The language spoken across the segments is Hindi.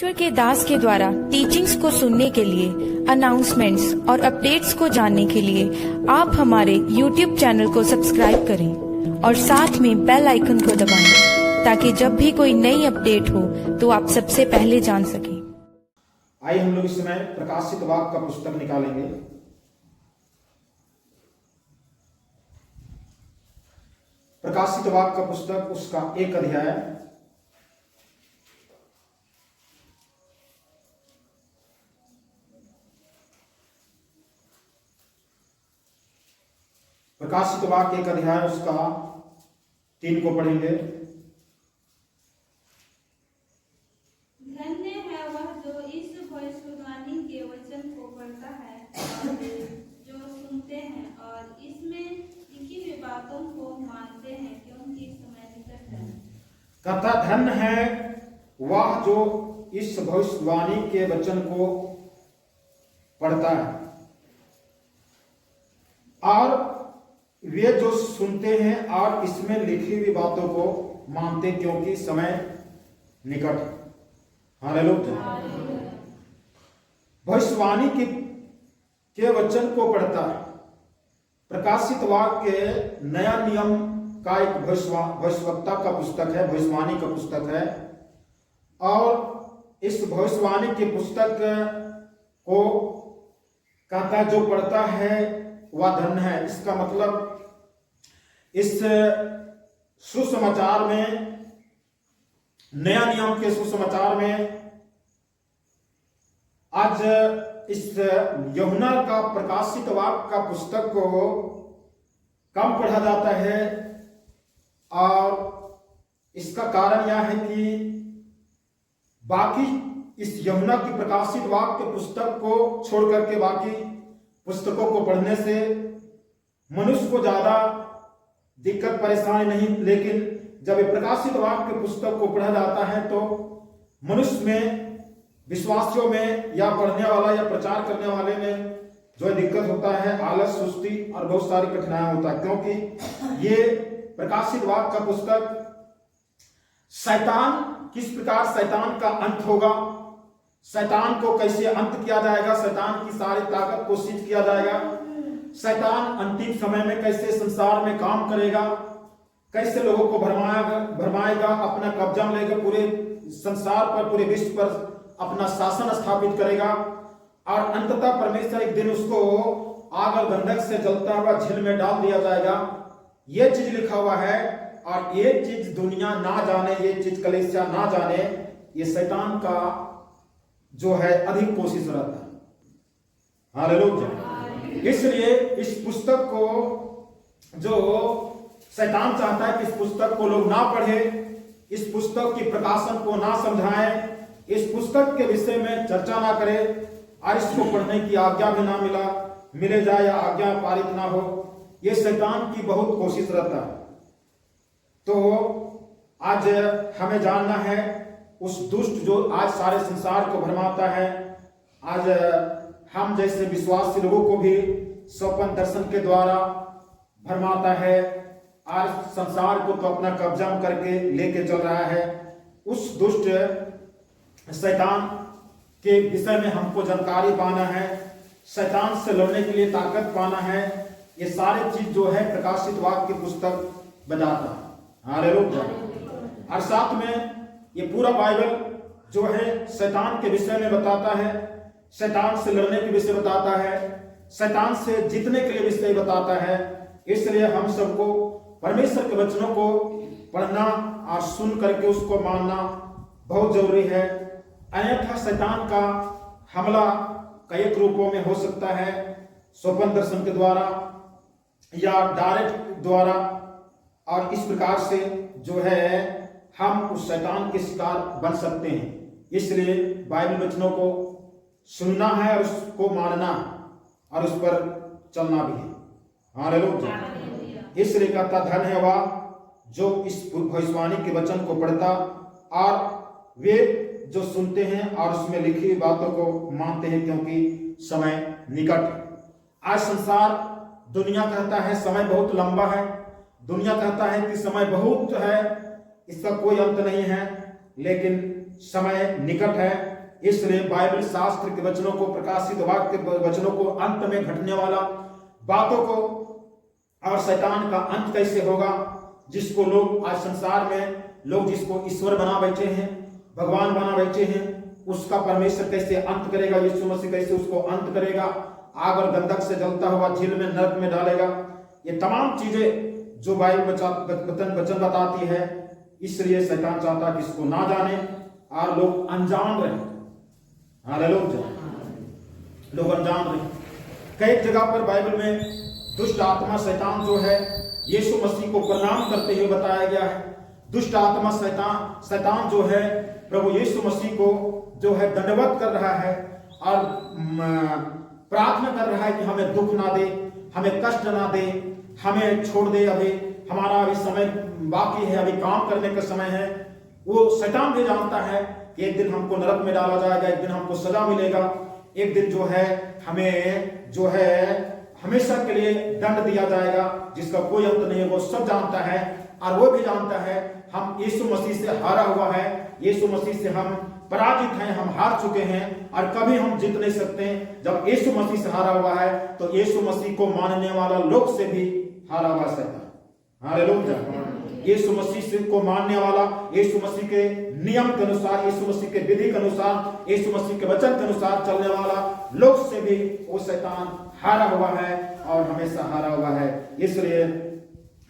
परमेश्वर के दास के द्वारा टीचिंग्स को सुनने के लिए, अनाउंसमेंट्स और अपडेट्स को जानने के लिए आप हमारे YouTube चैनल को सब्सक्राइब करें और साथ में बेल आइकन को दबाएं ताकि जब भी कोई नई अपडेट हो तो आप सबसे पहले जान सकें। आइए हम लोग इस समय प्रकाशित वाक्य का पुस्तक निकालेंगे। प्रकाशित वाक्य का पुस्तक उसका 1 अध्याय प्रकाशित वाक्य 1 अध्याय उसका 3 को पढ़ेंगे। धन्य है वह जो इस भविष्यवाणी के वचन को पढ़ता है और जो सुनते हैं और इसमें लिखी हुई बातों को मानते हैं, क्योंकि समय निकट है। कहता धन्य है वह जो इस भविष्यवाणी के वचन को पढ़ता है और वे जो सुनते हैं और इसमें लिखी हुई बातों को मानते, क्योंकि समय निकट है। हालेलुया। भविष्यवाणी के वचन को पढ़ता है। प्रकाशित वाक्य नया नियम का एक भविष्यवक्ता का पुस्तक है, भविष्यवाणी का पुस्तक है। और इस भविष्यवाणी के पुस्तक को कहता जो पढ़ता है वह धन्य है। इसका मतलब इस सुसमाचार में, नया नियम के सुसमाचार में आज इस यूहन्ना का प्रकाशित वाक्य का पुस्तक को कम पढ़ा जाता है। और इसका कारण यह है कि बाकी इस यूहन्ना की प्रकाशित वाक्य पुस्तक को छोड़ करके बाकी पुस्तकों को पढ़ने से मनुष्य को ज्यादा दिक्कत परेशानी नहीं, लेकिन जब ये प्रकाशित वाक्य पुस्तक को पढ़ा जाता है तो मनुष्य में, विश्वासियों में या पढ़ने वाला या प्रचार करने वाले में जो दिक्कत होता है, आलस, सुस्ती और बहुत सारी कठिनाइयां होता है। क्योंकि ये प्रकाशित वाक्य का पुस्तक शैतान, किस प्रकार शैतान का अंत होगा, शैतान को कैसे अंत किया जाएगा, शैतान की सारी ताकत को सिद्ध किया जाएगा, शैतान अंतिम समय में कैसे संसार में काम करेगा, कैसे लोगों को भरमाएगा, अपना कब्जा लेगा, पूरे संसार पर, पूरे विश्व पर अपना शासन स्थापित करेगा। और अंततः परमेश्वर एक दिन उसको आग और गंधक से जलता हुआ झील में डाल दिया जाएगा। ये चीज लिखा हुआ है और ये चीज दुनिया ना जाने, ये चीज कलीसिया ना जाने, ये शैतान का जो है अधिक कोशिश रहता है। हालेलुया। इसलिए इस पुस्तक को जो शैतान चाहता है कि इस पुस्तक को लोग ना पढ़े, इस पुस्तक की प्रकाशन को ना समझाएं, इस पुस्तक के विषय में चर्चा ना करें और इसको पढ़ने की आज्ञा भी ना मिले जाए या आज्ञा पारित ना हो, ये शैतान की बहुत कोशिश रहता है। तो आज हमें जानना है उस दुष्ट जो आज सारे संसार को भरमाता है। आज हम जैसे विश्वासी लोगों को भी स्वप्न दर्शन के द्वारा भरमाता है। आज संसार को तो अपना कब्जा करके लेके चल रहा है। उस दुष्ट शैतान के विषय में हमको जानकारी पाना है, शैतान से लड़ने के लिए ताकत पाना है। ये सारी चीज जो है प्रकाशित वाक्य की पुस्तक बताता है। हालेलुया। और साथ में ये पूरा बाइबल जो है शैतान के विषय में बताता है, शैतान से लड़ने के विषय बताता है, शैतान से जीतने के लिए विषय बताता है। इसलिए हम सबको परमेश्वर के वचनों को पढ़ना और सुन करके उसको मानना बहुत जरूरी है। अन्यथा शैतान का हमला कई रूपों में हो सकता है, स्वप्न दर्शन के द्वारा या डायरेक्ट द्वारा। और इस प्रकार से जो है हम उस शैतान के शिकार बन सकते हैं। इसलिए बाइबल वचनों को सुनना है और उसको मानना और उस पर चलना भी है। हालेलुया। इसलिए कहता धन्य है वह जो इस भविष्यवाणी के वचन को पढ़ता और वे जो सुनते हैं और उसमें लिखी हुई बातों को मानते हैं, क्योंकि समय निकट है। आज संसार, दुनिया कहता है समय बहुत लंबा है, दुनिया कहता है कि समय बहुत है, इसका कोई अंत नहीं है, लेकिन समय निकट है। इसलिए बाइबल शास्त्र के वचनों को, प्रकाशित वाक्य के वचनों को, अंत में घटने वाला बातों को और शैतान का अंत कैसे होगा, जिसको लोग आज संसार में लोग जिसको ईश्वर बना बैठे हैं, भगवान बना बैठे हैं, उसका परमेश्वर कैसे अंत करेगा, यीशु मसीह कैसे उसको अंत करेगा, आग और गंधक से जलता हुआ झील में, नरक में डालेगा। ये तमाम चीजें जो बाइबल वचन बताती है। इसलिए शैतान चाहता है कि इसको ना जाने और लोग अनजान रहे। हालेलुया, लोग अनजान रहे। कई जगह पर बाइबल में दुष्ट आत्मा शैतान जो है यीशु मसीह को प्रणाम करते हुए बताया गया है। दुष्ट आत्मा शैतान जो है प्रभु यीशु मसीह को जो है दंडवत कर रहा है और प्रार्थना कर रहा है कि हमें दुख ना दे, हमें कष्ट ना दे, हमें छोड़ दे, अभी हमारा अभी समय बाकी है, अभी काम करने का समय है। वो शैतान भी जानता है कि एक दिन हमको नरक में डाला जाएगा, एक दिन हमको सजा मिलेगा, एक दिन जो है हमें जो है हमेशा के लिए दंड दिया जाएगा जिसका कोई अंत नहीं है। वो सब जानता है और वो भी जानता है हम यीशु मसीह से हारा हुआ है, यीशु मसीह से हम पराजित हैं, हम हार चुके हैं और कभी हम जीत नहीं सकते। जब यीशु मसीह से हारा हुआ है तो यीशु मसीह को मानने वाला लोग से भी हारा हुआ शैतान। हालेलुया। यीशु मसीह को मानने वाला, यीशु मसीह के नियम के अनुसार, यीशु मसीह के विधि के अनुसार, यीशु मसीह के वचन के अनुसार चलने वाला लोग से भी वो शैतान हारा हुआ है और हमेशा हारा हुआ है। इसलिए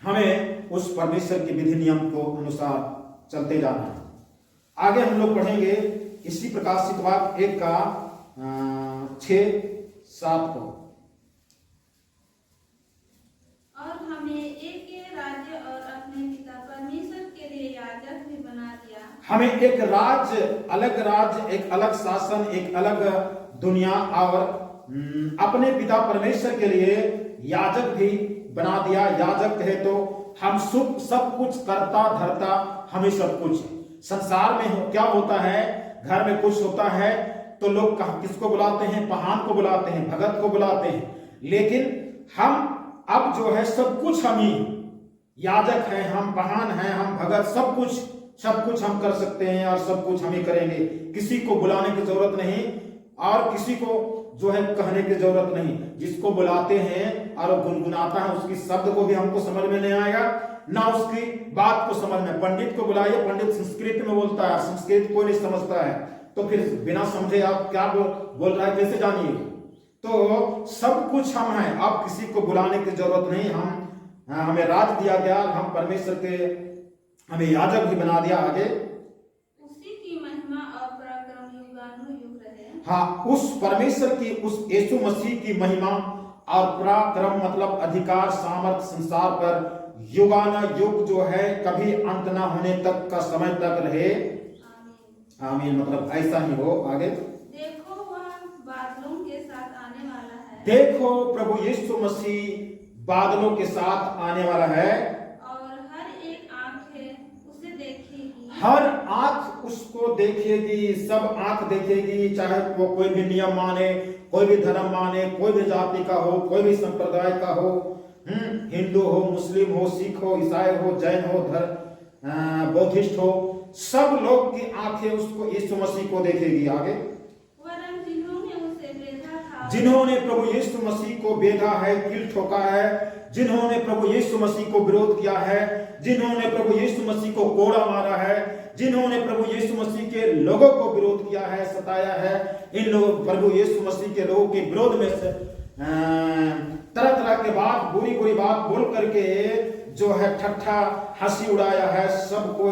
हमें उस परमेश्वर के विधि नियम को अनुसार चलते जाना है। आगे हम लोग पढ़ेंगे इसी प्रकाशित वाक्य 1 का 6-7 को। और हमें एक राज्य और अपने पिता परमेश्वर के लिए याजक भी बना दिया। हमें एक राज्य, एक अलग शासन, एक अलग दुनिया और अपने पिता परमेश्वर के लिए याजक भी बना दिया। याजक है तो हम सब कुछ करता धरता, हमें सब कुछ। संसार में क्या होता है, घर में कुछ होता है तो लोग किसको बुलाते हैं, पहान को बुलाते हैं, भगत को बुलाते हैं। लेकिन हम अब जो है सब कुछ हम ही याजक हैं, हम पहान हैं, हम भगत, सब कुछ हम कर सकते हैं और सब कुछ हम ही करेंगे। किसी को बुलाने की जरूरत नहीं और किसी को जो है कहने की जरूरत नहीं। जिसको बुलाते हैं और गुनगुनाता है उसकी शब्द को भी हमको समझ में नहीं आएगा, ना उसकी बात को समझ में। पंडित को बुलाइए, पंडित संस्कृत में बोलता है, संस्कृत कोई नहीं समझता है, तो फिर बिना समझे आप क्या बोल रहा है कैसे जानिए। तो सब कुछ हम हैं, आप किसी को बुलाने की जरूरत नहीं। हमें राज दिया गया, हम परमेश्वर के, हमें याजक भी बना दिया। आगे उसी की महिमा और पराक्रम युगानुयुग रहे। हाँ, उस परमेश्वर की, उस यीशु मसीह की महिमा और पराक्रम मतलब अधिकार, सामर्थ संसार पर युगानुयुग जो है कभी अंत ना होने तक का समय तक रहे। आमीन। मतलब ऐसा ही हो। आगे देखो वह बादलों के साथ आने वाला है। देखो प्रभु यीशु मसीह बादलों के साथ आने वाला है और हर एक आंख है उसे देखेगी। हर आंख उसको देखेगी, सब आंख देखेगी, चाहे वो कोई भी नियम माने, कोई भी धर्म माने, कोई भी जाति का हो, कोई भी संप्रदाय का हो, हिंदू हो, मुस्लिम हो, सिख हो, ईसाई हो, जैन हो, बौद्धिस्ट हो, सब लोग की आंखें उसको यीशु मसीह को देखेगी। आगे वरन जिन्होंने उसे बेधा था, जिन्होंने प्रभु यीशु मसीह को बेधा है, कील ठोका है, जिन्होंने प्रभु यीशु मसीह को विरोध किया है, जिन्होंने प्रभु यीशु मसीह को कोड़ा मारा है, जिन्होंने प्रभु यीशु मसीह के लोगों को विरोध किया है, सताया है, इन लोग प्रभु यीशु मसीह के लोगों के विरोध में से तरह तरह के बात, बुरी बुरी बात बोल करके जो है ठट्ठा हंसी उड़ाया है, सबको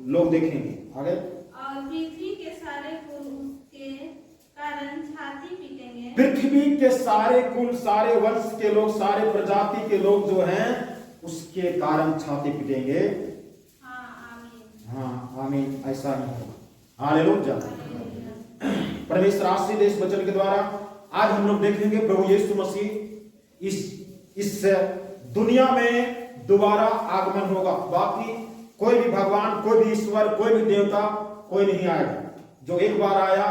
लोग देखेंगे। आगे और पृथ्वी के सारे कुल उसके कारण छाती पीटेंगे। पृथ्वी के सारे कुल, सारे वंश के लोग, सारे प्रजाति के लोग जो हैं उसके कारण छाती पीटेंगे। हाँ, आमीन। ऐसा ही होगा। हालेलुया। परमेश्वर आशीष दे इस वचन के द्वारा। आज हम लोग देखेंगे प्रभु यीशु मसीह इस दुनिया में दोबारा आगमन होगा। बाकी कोई भी भगवान, कोई भी ईश्वर, कोई भी देवता कोई नहीं आएगा। जो एक बार आया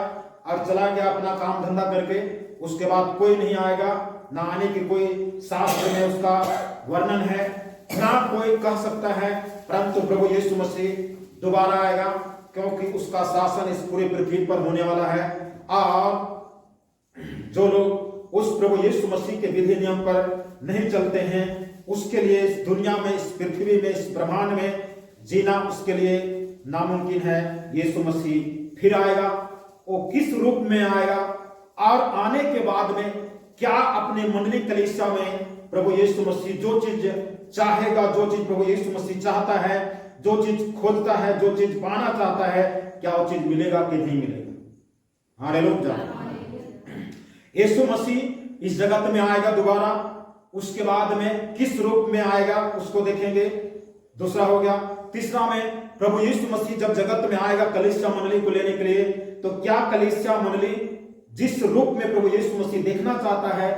और चला गया अपना काम धंधा करके, उसके बाद कोई नहीं आएगा। ना आने की कोई शास्त्र में उसका वर्णन है ना कोई कह सकता है, परंतु प्रभु यीशु मसीह दोबारा आएगा, क्योंकि उसका शासन इस पूरे पृथ्वी पर होने वाला है। और जो लोग उस प्रभु यीशु मसीह के विधि नियम पर नहीं चलते हैं, उसके लिए इस दुनिया में, इस पृथ्वी में, इस ब्रह्मांड में जीना उसके लिए नामुमकिन है। यीशु मसीह फिर आएगा, वो किस रूप में आएगा और आने के बाद में क्या अपने मंडली कलीसिया में प्रभु यीशु मसीह जो चीज चाहेगा, जो चीज प्रभु यीशु मसीह चाहता है, जो चीज खोजता है, जो चीज पाना चाहता है, क्या वो चीज मिलेगा कि नहीं मिलेगा। हालेलुया। यीशु मसीह इस जगत में आएगा दोबारा, उसके बाद में किस रूप में आएगा उसको देखेंगे। दूसरा हो गया। तीसरा में प्रभु यीशु मसीह जब जगत में आएगा कलीसिया मंडली को लेने के लिए, तो क्या कलीसिया मंडली जिस रूप में प्रभु यीशु मसीह देखना चाहता है,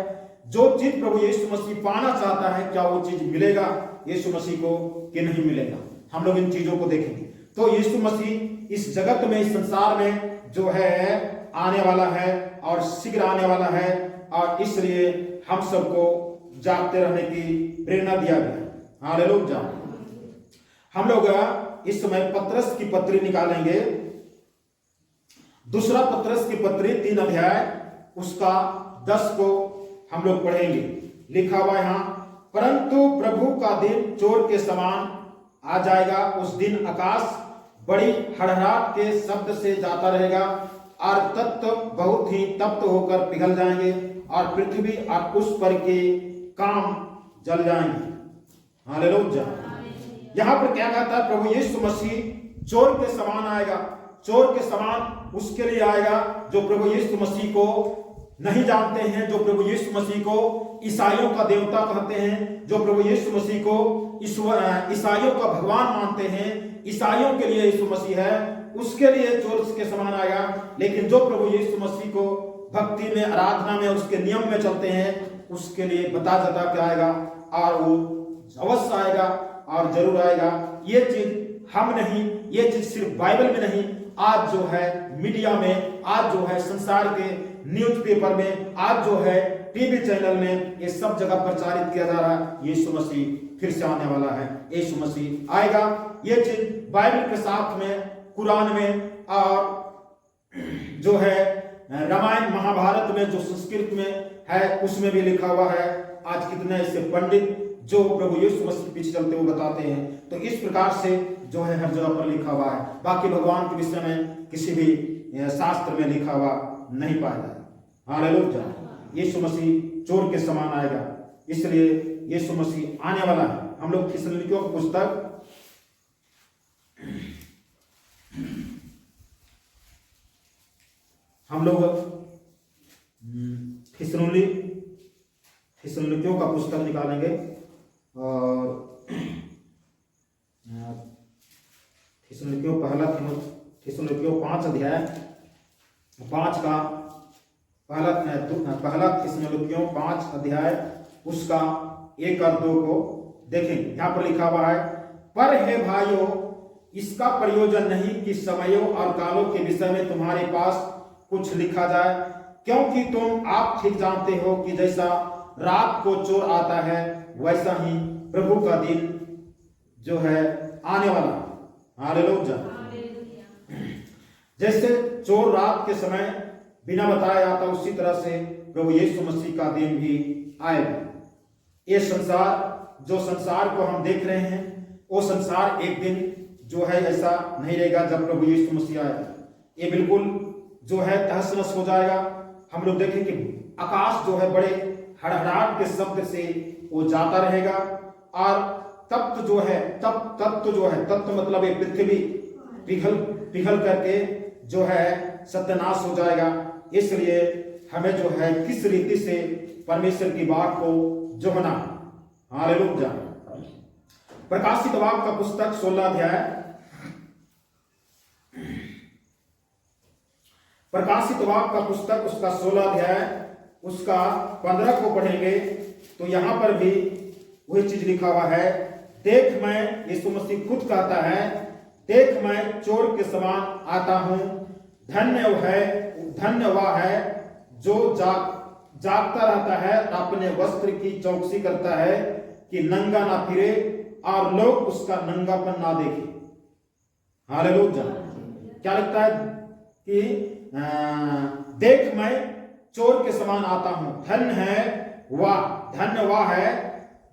जो चीज प्रभु यीशु मसीह पाना चाहता है, क्या वो चीज मिलेगा यीशु मसीह को कि नहीं मिलेगा। हम लोग इन चीजों को देखेंगे। तो यीशु मसीह इस जगत में, इस संसार में जो है आने वाला है और शीघ्र आने वाला है, और इसलिए हम सबको जागते रहने की प्रेरणा दिया गया। हालेलुया। हम लोग इस समय पतरस की पत्री निकालेंगे। दूसरा पतरस की पत्री 3 अध्याय उसका 10 को हम लोग पढ़ेंगे। लिखा हुआ यहां, परंतु प्रभु का दिन चोर के समान आ जाएगा। उस दिन आकाश बड़ी हड़हड़ाहट के शब्द से जाता रहेगा और तत्व बहुत ही तप्त होकर पिघल जाएंगे और पृथ्वी और उस पर के काम जल जाएंगे। हालेलुया। यहां पर क्या कहता है, प्रभु यीशु मसीह चोर के समान आएगा। चोर के समान उसके लिए आएगा जो प्रभु यीशु मसीह को नहीं जानते हैं, जो प्रभु यीशु मसीह को ईसाइयों का देवता कहते हैं, जो प्रभु यीशु मसीह को ईसाइयों का भगवान मानते हैं, ईसाइयों के लिए यीशु मसीह है, उसके लिए चोर के समान आएगा। लेकिन जो प्रभु यीशु मसीह को भक्ति में, आराधना में, उसके नियम में चलते हैं, उसके लिए बता के आएगा और वो अवश्य आएगा और जरूर आएगा। ये चीज हम नहीं, ये चीज सिर्फ बाइबल में नहीं, आज जो है मीडिया में, आज जो है संसार के न्यूज़पेपर में, आज जो है टीवी चैनल में, ये सब जगह प्रचारित किया जा रहा है। यीशु मसीह फिर से आने वाला है, यीशु मसीह आएगा। ये चीज बाइबल के साथ में, कुरान में और जो है रामायण महाभारत में, जो संस्कृत में है, उसमें भी लिखा हुआ है। आज कितने ऐसे पंडित जो प्रभु यीशु मसीह पीछे चलते हुए बताते हैं। तो इस प्रकार से जो है हर जगह पर लिखा हुआ है। बाकी भगवान के विषय में किसी भी शास्त्र में लिखा हुआ नहीं पाया जाए। हालेलुया। यीशु मसीह चोर के समान आएगा, इसलिए यीशु मसीह आने वाला है। हम लोग थिस्सलुनीकियों की पुस्तक थिस्सलुनीकियों का पुस्तक निकालेंगे और थिस्सलुनीकियों 5 अध्याय 5 का पहला थिस्सलुनीकियों 5 अध्याय उसका 1 और 2 को देखेंगे। यहाँ पर लिखा हुआ है, पर हे भाइयों, इसका प्रयोजन नहीं कि समयों और कालों के विषय में तुम्हारे पास कुछ लिखा जाए, क्योंकि तुम आप ठीक जानते हो कि जैसा रात को चोर आता है, वैसा ही प्रभु का दिन जो है आने वाला। हालेलुया। जैसे चोर रात के समय बिना बताए आता, उसी तरह से प्रभु यीशु मसीह का दिन भी आएगा। ये संसार, जो संसार को हम देख रहे हैं, वो संसार एक दिन जो है ऐसा नहीं रहेगा जब प्रभु यीशु मसीह आएगा। ये बिल्कुल जो है तहस नहस हो जाएगा। हम लोग देखें कि आकाश जो है बड़े हड़हड़ाहट के शब्द से वो जाता रहेगा और तप्त जो है, तत्व मतलब ये पृथ्वी पिघल करके जो है सत्यानाश हो जाएगा। इसलिए हमें जो है किस रीति से परमेश्वर की बात को जोहना। हालेलुया। प्रकाशित वाक्य का पुस्तक 16 अध्याय, प्रकाशित वाक्य का पुस्तक उसका 16 अध्याय उसका 15 को पढ़ेंगे तो यहां पर भी वही चीज लिखा हुआ है। देख, मैं, यीशु मसीह खुद कहता है, देख मैं चोर के समान आता हूं। धन्य वह है जो जागता रहता है, अपने वस्त्र की चौकसी करता है कि नंगा ना फिरे और लोग उसका नंगापन ना देखें। हालेलुया। क्या लिखता है कि देख मैं चोर के समान आता हूं, धन्य वह है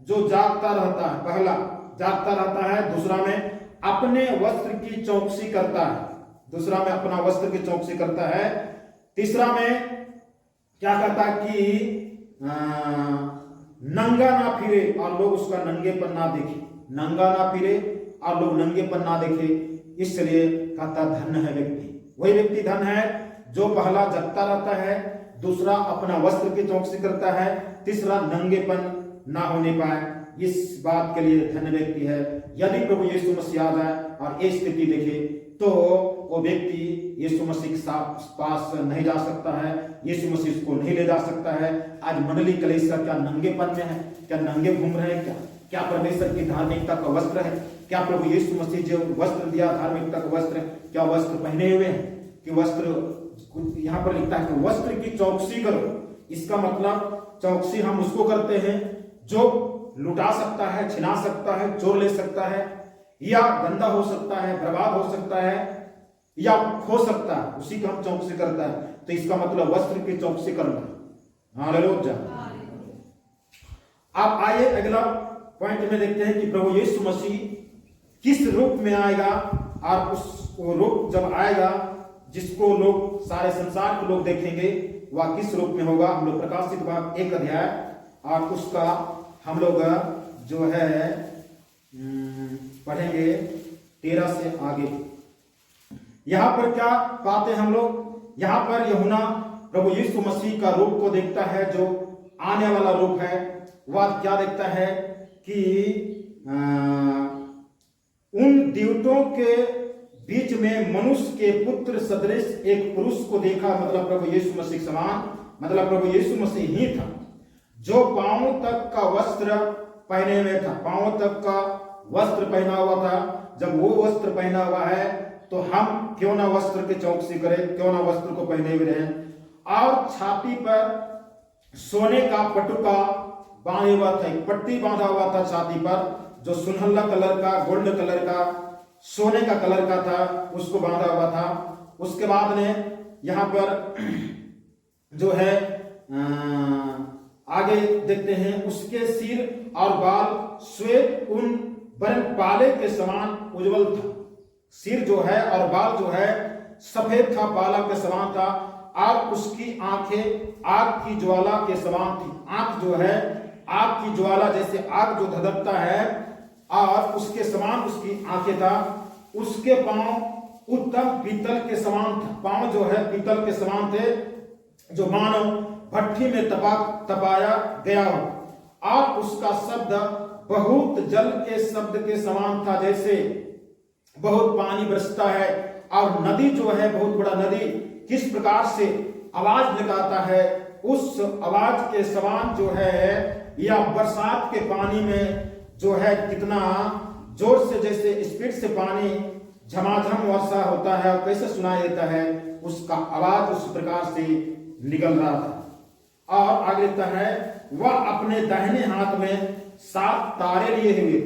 जो जागता रहता है। पहला जागता रहता है, दूसरा में अपने वस्त्र की चौकसी करता है, दूसरा में अपना वस्त्र की चौकसी करता है, तीसरा में क्या कहता है कि नंगा ना फिरे और लोग उसका नंगेपन ना देखे, नंगा ना फिरे और लोग नंगेपन ना देखे। इसलिए कहता धन्य है व्यक्ति, वही व्यक्ति धन्य है जो पहला जगता रहता है, दूसरा अपना वस्त्र की चौकसी करता है, तीसरा नंगेपन ना होने पाए। इस बात के लिए धन्य व्यक्ति है। यदि प्रभु यीशु मसीह आ जाए और ये स्थिति देखे तो वो व्यक्ति यीशु मसीह के पास नहीं जा सकता है, यीशु मसीह उसको नहीं ले जा सकता है। आज मंडली कलीसिया क्या नंगेपन में है? क्या नंगे घूम रहे हैं? क्या परमेश्वर की धार्मिकता का वस्त्र है? क्या प्रभु यीशु मसीह जो वस्त्र दिया धार्मिकता का वस्त्र, क्या वस्त्र पहने हुए हैं? कि वस्त्र यहाँ पर लिखता है कि वस्त्र की चौकसी करो। इसका मतलब चौकसी हम उसको करते हैं जो लुटा सकता है, छिना सकता है, चोर ले सकता है, या गंदा हो सकता है, बर्बाद हो सकता है, या खो सकता है, उसी का हम चौकसी करता है। तो इसका मतलब वस्त्र की चौकसी करना। हालेलुया। अब आइए अगला पॉइंट में देखते हैं कि प्रभु यीशु मसीह किस रूप में आएगा, और उस रूप जब आएगा जिसको लोग सारे संसार के लोग देखेंगे, वह किस रूप में होगा। हम लोग प्रकाशित वाक्य 1 अध्याय और उसका हम लोग जो है पढ़ेंगे 13 से आगे। यहां पर क्या पाते हैं हम लोग? यहां पर यूहन्ना प्रभु यीशु मसीह का रूप को देखता है, जो आने वाला रूप है। वह क्या देखता है कि उन द्यूतों के बीच में मनुष्य के पुत्र सदृश एक पुरुष को देखा, मतलब प्रभु यीशु मसीह समान, मतलब प्रभु यीशु मसीह ही था, जो पांव तक का वस्त्र पहने हुए था। पांव तक का वस्त्र पहना हुआ था। जब वो वस्त्र पहना हुआ है तो हम क्यों ना वस्त्र की चौकसी करें, क्यों ना वस्त्र को पहने हुए रहें। और छाती पर सोने का पटुका बांधे हुआ था, एक पट्टी बांधा हुआ था छाती पर, जो सुनहला कलर का, गोल्ड कलर का, सोने का कलर का था, उसको बांधा हुआ था। उसके बाद में यहां पर जो है आगे देखते हैं, उसके सिर और बाल श्वेत ऊन वरन पाले के समान उज्जवल था। सिर जो है और बाल जो है सफेद था, पाला के समान था, और उसकी आंखें आग की ज्वाला के समान थी। आंख जो है आग की ज्वाला, जैसे आग जो धधकता है, और उसके समान उसकी आंखें था। उसके पांव उत्तम पीतल के समान था। पांव जो है पीतल के समान थे, जो मानो भट्ठी में तपाया गया हो। और उसका शब्द बहुत जल के शब्द के समान था, जैसे बहुत पानी बरसता है। और नदी जो है, बहुत बड़ा नदी किस प्रकार से आवाज निकालता है, उस आवाज के समान जो है, या बरसात के पानी में जो है कितना जोर से, जैसे स्पीड से पानी झमाझम वर्षा होता है और कैसे सुनाई देता है, उसका आवाज उस प्रकार से निकल रहा था। और आगे लिखता है, वह अपने दाहिने हाथ में 7 तारे लिए हुए थे,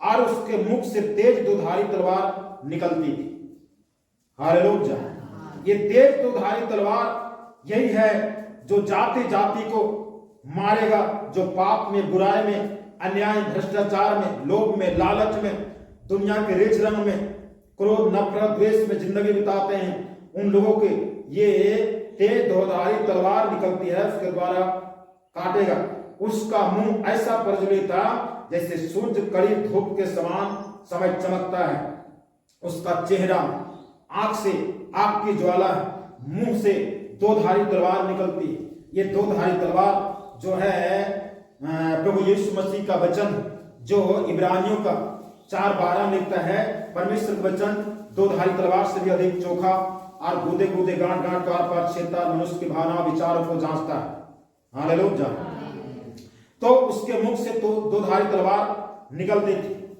और उसके मुख से तेज दुधारी तलवार निकलती थी। हालेलुया। ये तेज दुधारी तलवार यही है जो जाति जाति को मारेगा, जो पाप में, बुराई में, अन्याय, भ्रष्टाचार में, लोभ में, लालच में, दुनिया के रेच रंग में, क्रोध, नफरत, द्वेष में जिंदगी बिताते हैं, उन लोगों के ये तेज दोधारी तलवार निकलती है, उसके द्वारा काटेगा। उसका मुंह ऐसा प्रज्वलित था जैसे सूर्य कड़ी धूप के समान समय चमकता है। उसका चेहरा आंख से आग की ज्वाला है, मुंह से 2 धारी तलवार निकलती है। ये 2 धारी तलवार जो है प्रभु यीशु मसीह का वचन, जो इब्रानियों का 4:12 लिखता है, परमेश्वर का वचन 2 धारी तलवार से भी अधिक चोखा और गूदे गूदे गांठ गांठ का पार छेदता, मनुष्य की भावना विचारों को जांचता है। हालेलुया। तो उसके मुख से 2 धारी तलवार निकलती थी,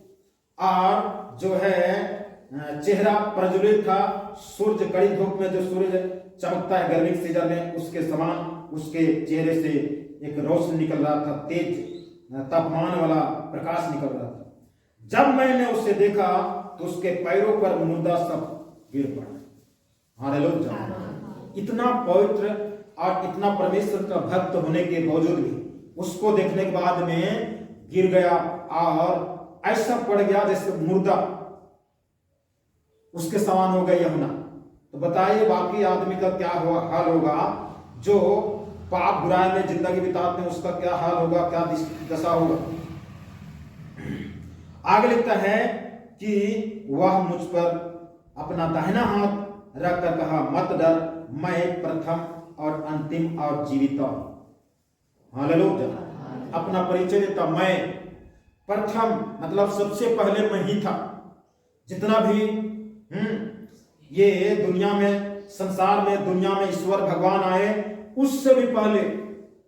और जो है चेहरा प्रज्वलित था, सूर्य कड़ी धूप में जो सूर्य चमकता है गर्मी के सीजन में, उसके समान उसके चेहरे से एक रोशनी निकल रहा था, तेज तापमान वाला प्रकाश निकल रहा था। जब मैंने उसे देखा तो उसके पैरों पर मुर्दा सब गिर पड़ा। हालेलुया। इतना पवित्र और इतना परमेश्वर का भक्त होने के बावजूद भी उसको देखने के बाद में गिर गया और ऐसा पड़ गया जैसे मुर्दा उसके समान हो गया यमुना। तो बताइए बाकी आदमी का क्या हाल होगा जो पाप बुराई में जिंदगी बिताते हैं, उसका क्या हाल होगा, क्या दशा होगा। आगे लिखता है कि वह मुझ पर अपना दाहिना हाथ रखकर कहा, मत डर, मैं प्रथम और अंतिम और जीवित हूं। हालेलुया। अपना परिचय देता, मैं प्रथम मतलब सबसे पहले मैं ही था। जितना भी ये दुनिया में, संसार में, दुनिया में ईश्वर भगवान आए उससे भी पहले,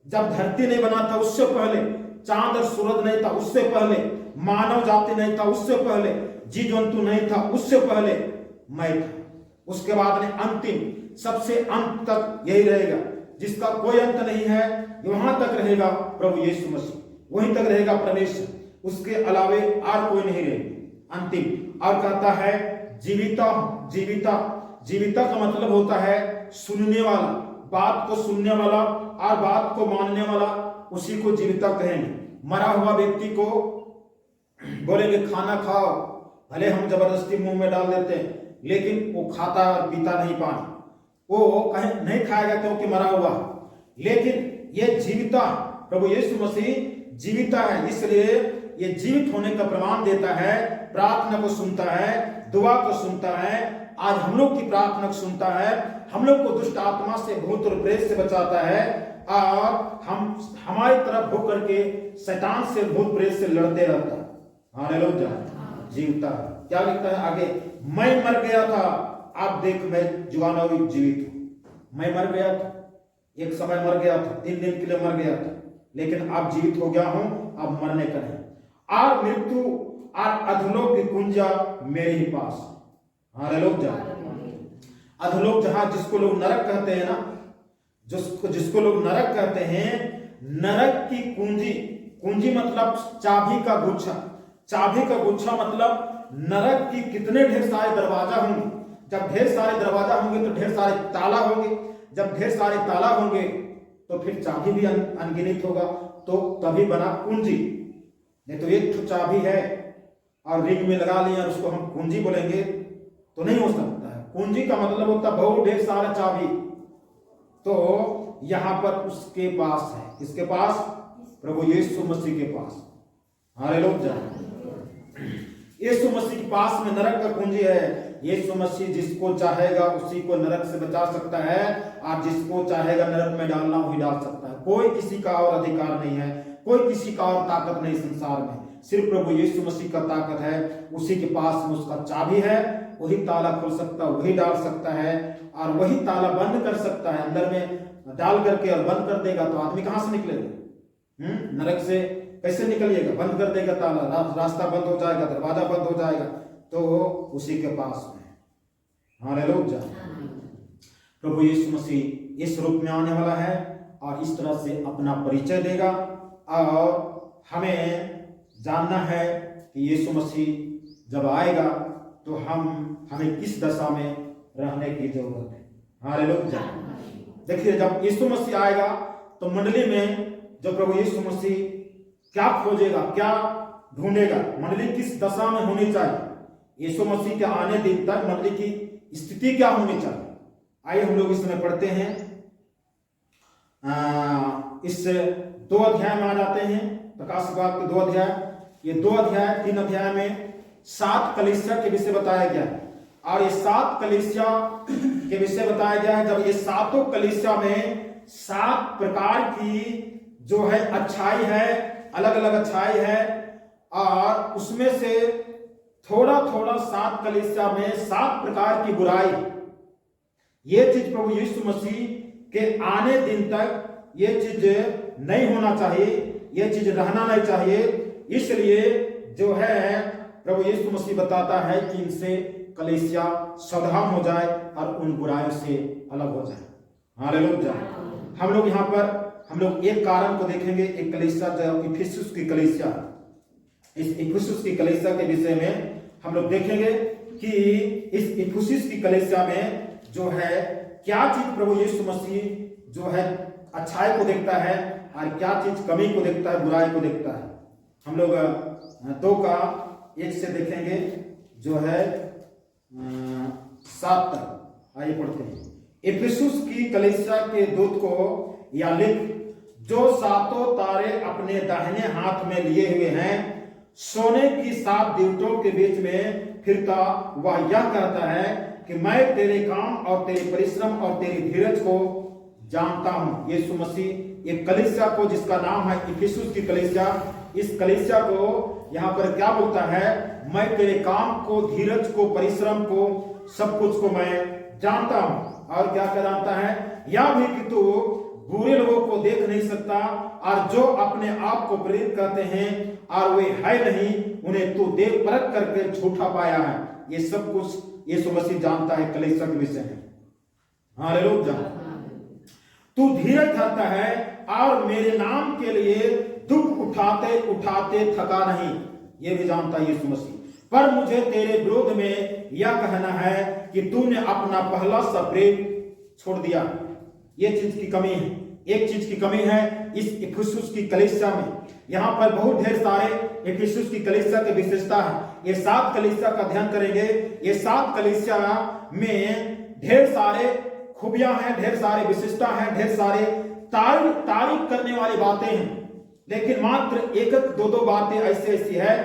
जब धरती नहीं बना था उससे पहले, चांद और सूरज नहीं था उससे पहले, मानव जाति नहीं था उससे पहले, जीव जंतु नहीं था उससे पहले मैं था। उसके बाद में अंतिम, सबसे अंत तक यही रहेगा, जिसका कोई अंत नहीं है, वहां तक रहेगा प्रभु यीशु मसीह, वहीं तक रहेगा परमेश्वर, उसके अलावे और कोई नहीं रहेगा। अंतिम और कहता है जीविता, जीविता, जीविता का मतलब होता है सुनने वाला, बात को सुनने वाला और बात को मानने वाला, उसी को जीविता कहेंगे। मरा हुआ व्यक्ति को बोलेंगे खाना खाओ, भले हम जबरदस्ती मुंह में डाल देते हैं, लेकिन वो खाता और पीता नहीं पानी, वो कहीं नहीं खाएगा क्योंकि मरा हुआ। लेकिन ये जीविता, प्रभु यीशु मसीह जीविता है, इसलिए ये जीवित होने का प्रमाण देता है। प्रार्थना को सुनता है, दुआ को सुनता है, आज हम लोग की प्रार्थना को सुनता है, हम लोग को दुष्ट आत्मा से, भूत और प्रेत से बचाता है, और हम हमारी तरफ होकर के शैतान से, भूत प्रेत से लड़ते रहता है। हालेलुया। जीवता है। क्या लिखता है आगे, मैं मर गया था, अब देख मैं जवान जीवित हूं। मैं मर गया था, एक समय मर गया था, 3 दिन के लिए मर गया था, लेकिन अब जीवित हो गया हूं, अब मरने का नहीं। और मृत्यु और अधोलोक की कुंजा मेरे ही पास। हालेलुया। अधोलोक, जहां जिसको लोग नरक कहते हैं ना, जिसको लोग नरक कहते हैं, नरक की कुंजी, कुंजी मतलब चाबी का गुच्छा, चाबी का गुच्छा मतलब नरक की कितने ढेर सारे दरवाजा होंगे। जब ढेर सारे दरवाजा होंगे तो ढेर सारे ताला होंगे, जब ढेर सारे ताला होंगे तो फिर चाबी भी अनगिनत होगा, तो तभी बना कुंजी। नहीं तो एक तो चाबी है और रिंग में लगा लिया, उसको हम कुंजी बोलेंगे तो नहीं हो सकता है। कुंजी का मतलब होता है बहुत ढेर सारा चाबी। तो यहां पर उसके पास है, किसके पास? प्रभु यीशु मसीह के पास। हालेलुया। यीशु मसीह के पास में नरक का कुंजी है। यीशु मसीह जिसको चाहेगा उसी को नरक से बचा सकता है, और जिसको चाहेगा नरक में डालना वही डाल सकता है। कोई किसी का और अधिकार नहीं है, कोई किसी का और ताकत नहीं संसार में, सिर्फ प्रभु यीशु मसीह का ताकत है। उसी के पास में उसका चाबी है, वही ताला खोल सकता है, वही डाल सकता है, और वही ताला बंद कर सकता है। अंदर में डाल करके और बंद कर देगा तो आदमी कहां से निकलेगा? नरक से कैसे निकलिएगा? बंद कर देगा ताला, रास्ता बंद हो जाएगा, दरवाजा बंद हो जाएगा, तो उसी के पास में। हालेलुया। प्रभु यीशु मसीह इस रूप में आने वाला है और इस तरह से अपना परिचय देगा, और हमें जानना है कि यीशु मसीह जब आएगा तो हमें किस दशा में रहने की जरूरत है। हालेलुया। देखिए, जब यीशु मसीह आएगा तो मंडली में जो प्रभु यीशु मसीह क्या खोजेगा, क्या ढूंढेगा, मंडली किस दशा में होनी चाहिए, यीशु मसीह के आने दिन तक मंडली की स्थिति क्या होनी चाहिए। आइए हम लोग इस समय पढ़ते हैं, इस 2 अध्याय में आ जाते हैं, प्रकाश बाग के 2 अध्याय। ये 2 अध्याय 3 अध्याय में 7 कलीसिया के विषय बताया गया है, और ये 7 कलीसिया के विषय बताया गया है। जब ये 7 कलीसिया में 7 प्रकार की जो है अच्छाई है, अलग अलग अच्छाई है, और उसमें से थोड़ा थोड़ा 7 कलीसिया में 7 प्रकार की बुराई। ये चीज प्रभु यीशु मसीह के आने दिन तक ये चीज नहीं होना चाहिए, ये चीज रहना नहीं चाहिए। इसलिए जो है प्रभु यीशु मसीह बताता है कि इनसे कलीसिया सावधान हो जाए और उन बुराइयों से अलग हो जाए। हालेलुया। हम लोग यहाँ पर एक कारण को देखेंगे, एक कलीसिया जो इफिसुस की कलीसिया, इस इफिसुस की कलीसिया के विषय में हम लोग देखेंगे कि इस इफिसुस की कलीसिया में जो है क्या चीज प्रभु यीशु मसीह जो है अच्छाई को देखता है और क्या चीज कमी को देखता है, बुराई को देखता है। हम लोग 2:1 से देखेंगे जो है 7 तक। आइए पढ़ते हैं। इफिसुस की कलीसिया के दूत को या लिख, जो 7 तारे अपने दाहिने हाथ में लिए हुए हैं, सोने की 7 दीवटों के बीच में फिरता वह यह कहता है कि मैं तेरे काम और तेरे परिश्रम और तेरी धीरज को जानता हूं। यीशु मसीह एक कलीसिया को, जिसका नाम है इफिसुस की कलीसिया, इस कलीसिया को यहां पर क्या बोलता है? मैं तेरे काम को, धीरज को, परिश्रम को, सब कुछ को मैं जानता हूं। और क्या जानता है? यह भी कि तू बुरे लोगों को देख नहीं सकता, और जो अपने आप को प्रेरित करते हैं और वे है नहीं, उन्हें तू देख परख करके झूठा पाया है। ये सब कुछ यीशु मसीह जानता है कलीसिया के विषय में। हालेलुया। तू धीरज धरता है और मेरे नाम के लिए दुख उठाते उठाते थका नहीं, ये भी जानता है यीशु मसीह। पर मुझे तेरे विरोध में यह कहना है कि तूने अपना पहला सा प्रेम छोड़ दिया। ये चीज की कमी है, एक चीज की कमी है इस इफिसुस की कलीसिया में। यहाँ पर बहुत ढेर सारे इफिसुस की कलीसिया की विशेषता है। ये 7 कलीसिया का अध्ययन करेंगे। ये 7 कलीसिया में ढेर सारे खूबियां हैं, ढेर सारे विशेषता हैं, ढेर सारे तारीफ करने वाली बातें हैं। लेकिन मात्र एक 2 बातें ऐसी है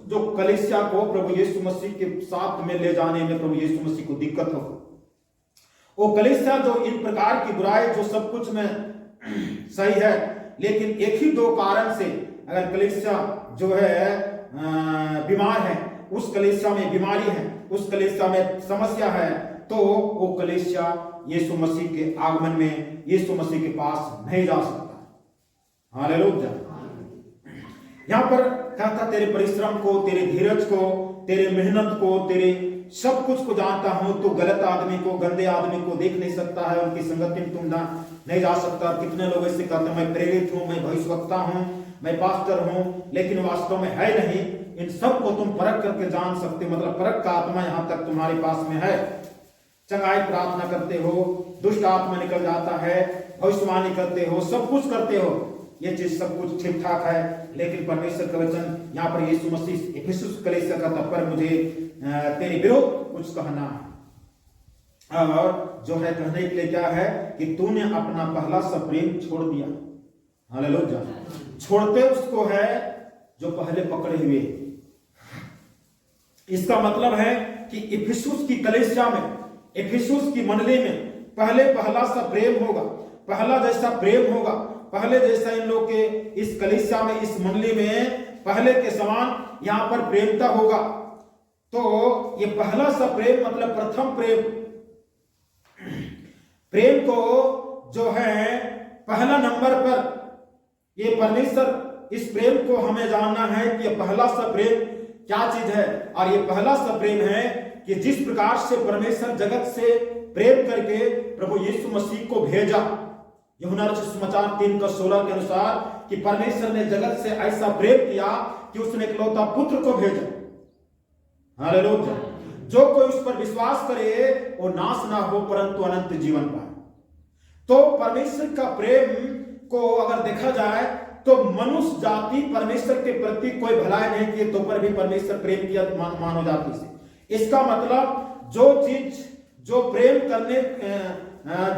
जो कलीसिया को प्रभु यीशु मसीह के साथ में ले जाने में प्रभु यीशु मसीह को दिक्कत हो। वो कलीसिया जो इन प्रकार की बुराई, जो सब कुछ में सही है, लेकिन एक ही 2 कारण से अगर कलीसिया जो है बीमार है, उस कलीसिया में बीमारी है, उस कलीसिया में समस्या है, तो वो कलीसिया यीशु मसीह के आगमन में यीशु मसीह के पास नहीं जा सकता। हालेलुया। यहां पर कहता तेरे परिश्रम को, तेरे धीरज को, तेरे मेहनत को, तेरे सब कुछ को जानता हूं। तो गलत आदमी को, गंदे आदमी को देख नहीं सकता है, उनकी संगति में तुम नहीं जा सकता। कितने लोग ऐसे कहते हैं मैं प्रेरित हूं, मैं भविष्यवक्ता हूं, मैं पास्टर हूं, लेकिन वास्तव में है नहीं। इन सब को तुम परख करके जान सकते, मतलब परख का आत्मा यहां तक तुम्हारे पास में है। चंगाई प्रार्थना करते हो, दुष्ट आत्मा निकल जाता है, भविष्यवाणी करते हो, सब कुछ करते हो, ये चीज सब कुछ ठीक ठाक है। लेकिन परमेश्वर का वचन यहाँ पर यीशु मसीह इफिसुस कलीसिया का था, पर मुझे तेरे विरोध कुछ कहना है। और जो है कहने के लिए क्या है कि तूने अपना पहला सा प्रेम छोड़ दिया। हालेलुया। छोड़ते उसको है जो पहले पकड़े हुए। इसका मतलब है कि इफिसुस की कलीसिया में, इफिसुस की मंडली में पहला सा प्रेम होगा, पहला जैसा प्रेम होगा, पहले जैसा इन लोग के इस कलीसिया में, इस मंडली में पहले के समान यहां पर प्रेमता होगा। तो ये पहला सा प्रेम मतलब प्रथम प्रेम, प्रेम को जो है पहला नंबर पर ये परमेश्वर, इस प्रेम को हमें जानना है कि ये पहला सा प्रेम क्या चीज है। और ये पहला सा प्रेम है कि जिस प्रकार से परमेश्वर जगत से प्रेम करके प्रभु यीशु मसीह को भेजा। यूहन्ना रचित सुसमाचार 3:16 के अनुसार कि परमेश्वर ने जगत से ऐसा प्रेम किया कि उसने इकलौता पुत्र को भेजा। हालेलुया। जो कोई उस पर विश्वास करे वो नाश ना हो परंतु अनंत जीवन पाए। तो परमेश्वर का प्रेम को अगर देखा जाए तो मनुष्य जाति परमेश्वर के प्रति कोई भलाई नहीं किए तो पर भी परमेश्वर प्रेम किया मानव जाति से। इसका मतलब जो चीज, जो प्रेम करने,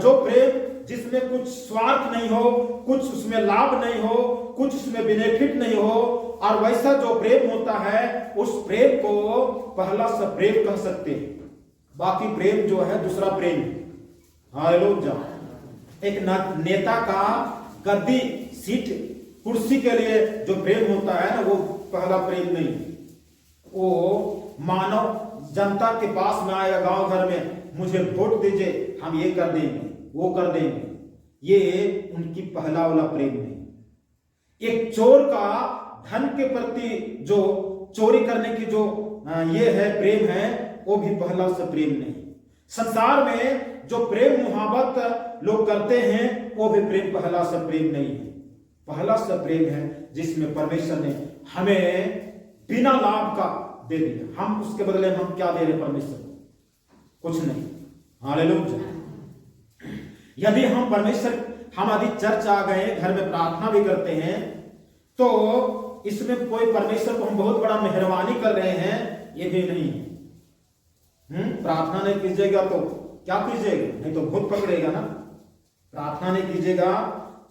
जो प्रेम जिसमें कुछ स्वार्थ नहीं हो, कुछ उसमें लाभ नहीं हो, कुछ उसमें बेनिफिट नहीं हो, और वैसा जो प्रेम होता है उस प्रेम को पहला सा प्रेम कह सकते हैं। बाकी प्रेम जो है दूसरा प्रेम। हालेलुया। एक नेता का गद्दी, सीट, कुर्सी के लिए जो प्रेम होता है ना, वो पहला प्रेम नहीं। वो मानव जनता के पास में आएगा, गांव घर में, मुझे वोट दीजिए, हम ये कर देंगे, वो कर देंगे, ये उनकी पहला वाला प्रेम नहीं। एक चोर का धन के प्रति जो चोरी करने की जो ये है प्रेम है, वो भी पहला सा प्रेम नहीं। संसार में जो प्रेम मुहब्बत लोग करते हैं वो भी प्रेम पहला सा प्रेम नहीं है। पहला सा प्रेम है जिसमें परमेश्वर ने हमें बिना लाभ का दे दिया। हम उसके बदले में हम क्या दे रहे परमेश्वर को? कुछ नहीं। हालेलुया। यदि हम परमेश्वर, हम यदि चर्च आ गए, घर में प्रार्थना भी करते हैं, तो इसमें कोई परमेश्वर को हम बहुत बड़ा मेहरबानी कर रहे हैं, ये भी नहीं है। प्रार्थना नहीं कीजिएगा तो क्या कीजिएगा? नहीं तो भूत पकड़ेगा ना। प्रार्थना नहीं कीजिएगा,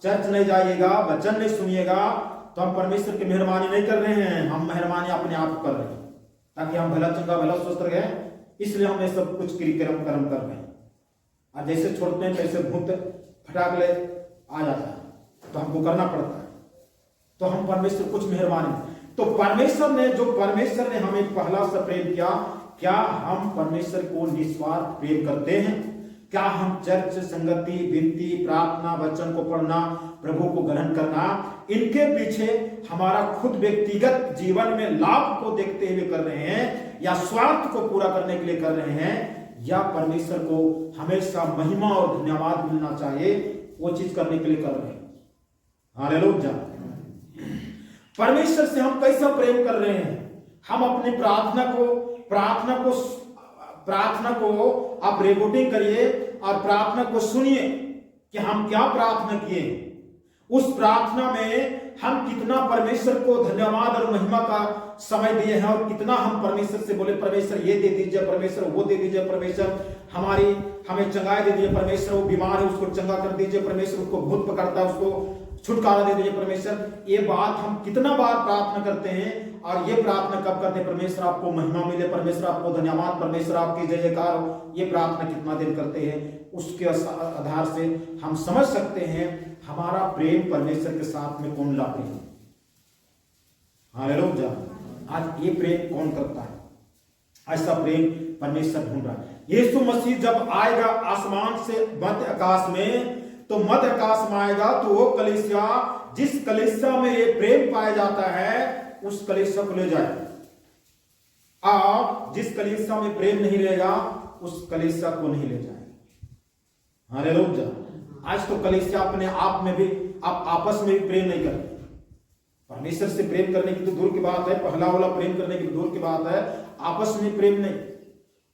चर्च नहीं जाइएगा, वचन नहीं सुनिएगा, तो हम परमेश्वर की मेहरबानी नहीं कर रहे हैं, हम मेहरबानी अपने आप कर रहे हैं, ताकि हम भला चंगा भला स्वस्थ रहे। इसलिए हम ये सब कुछ कर्म कर रहे हैं। और जैसे छोड़ते हैं वैसे भूत फटाक ले आ जाता है, तो हमको करना पड़ता है। तो हम परमेश्वर कुछ मेहरबानी, तो परमेश्वर ने हमें पहला सा प्रेम किया। क्या हम परमेश्वर को निस्वार्थ प्रेम करते हैं? क्या हम चर्च, संगति, विनती, प्रार्थना, वचन को पढ़ना, प्रभु को ग्रहण करना, इनके पीछे हमारा खुद व्यक्तिगत जीवन में लाभ को देखते हुए कर रहे हैं, या स्वार्थ को पूरा करने के लिए कर रहे हैं, या परमेश्वर को हमेशा महिमा और धन्यवाद मिलना चाहिए वो चीज करने के लिए कर रहे हैं? हालेलुया। परमेश्वर से हम कैसा प्रेम कर रहे हैं? हम अपनी प्रार्थना को आप रिकॉर्डिंग करिए और प्रार्थना को सुनिए कि हम क्या प्रार्थना किए। उस प्रार्थना में हम कितना परमेश्वर को धन्यवाद और महिमा का समय दिए हैं, और कितना हम परमेश्वर से बोले, परमेश्वर ये दे दीजिए, परमेश्वर वो दे दीजिए, परमेश्वर हमें चंगाई दे दीजिए, परमेश्वर वो बीमार है उसको चंगा कर दीजिए, परमेश्वर उसको भूत पकड़ता है उसको छुटकारा दे दीजिए परमेश्वर। ये बात हम कितना बार प्रार्थना करते हैं, और ये प्रार्थना कब करते हैं? परमेश्वर आपको महिमा मिले, परमेश्वर आपको धन्यवाद, परमेश्वर आपकी जय जयकार हो। ये प्रार्थना कितना दिन करते हैं? उसके आधार से हम समझ सकते हैं हमारा प्रेम परमेश्वर के साथ में कौन लाते हैं। हालेलुया। आज ये प्रेम कौन करता है? ऐसा प्रेम परमेश्वर ढूंढ रहा है। यीशु मसीह जब आएगा आसमान से मध्य आकाश में, तो मध्य आकाश में आएगा तो वो कलीसिया, जिस कलीसिया में ये प्रेम पाया जाता है, उस कलीसिया को ले जाए। और जिस कलीसिया में प्रेम नहीं रहेगा, उस कलीसिया को नहीं ले जाए। हालेलुया। आज तो कलीसिया अपने आप में भी, आप आपस में भी प्रेम नहीं करते। परमेश्वर से प्रेम करने की तो दूर की बात है, पहला वाला प्रेम करने की दूर की बात है, आपस में प्रेम नहीं।